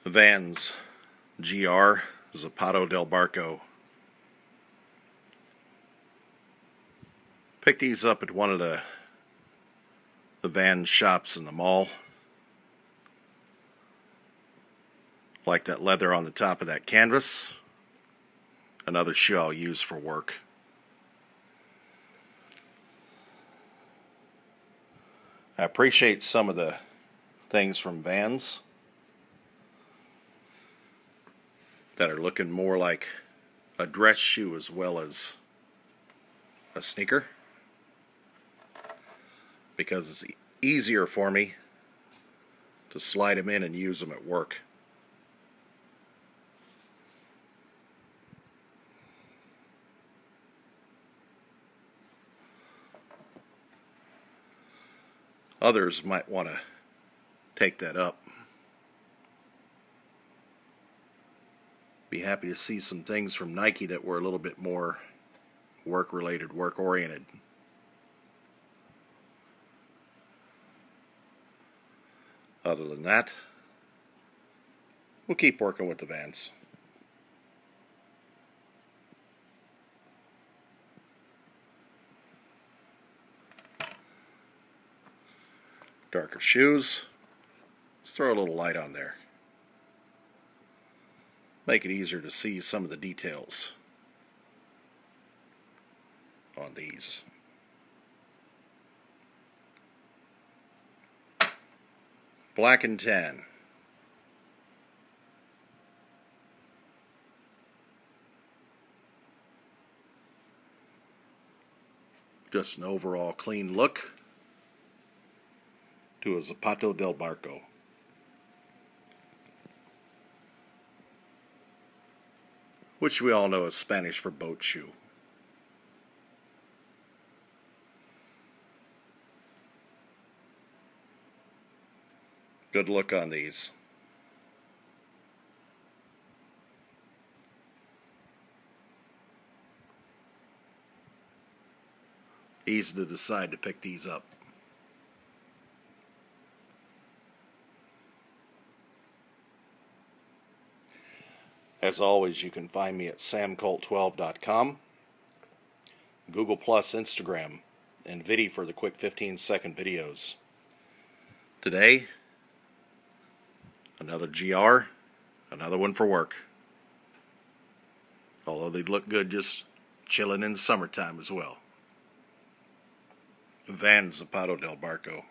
VANS GR Zapato del Barco. Picked these up at one of the VANS shops in the mall. Like that leather on the top of that canvas. Another shoe I'll use for work. I appreciate some of the things from VANS that are looking more like a dress shoe as well as a sneaker, because it's easier for me to slide them in and use them at work. Others might want to take that up. Be happy to see some things from Nike that were a little bit more work-related, work-oriented. Other than that, we'll keep working with the VANS. Darker shoes. Let's throw a little light on there. Make it easier to see some of the details on these. Black and tan. Just an overall clean look to a Zapato del Barco. Which we all know is Spanish for boat shoe. Good look on these. Easy to decide to pick these up. As always, you can find me at samcolt12.com, Google+, Instagram, and Vidi for the quick 15-second videos. Today, another GR, another one for work. Although they look good just chilling in the summertime as well. VANS Zapato del Barco.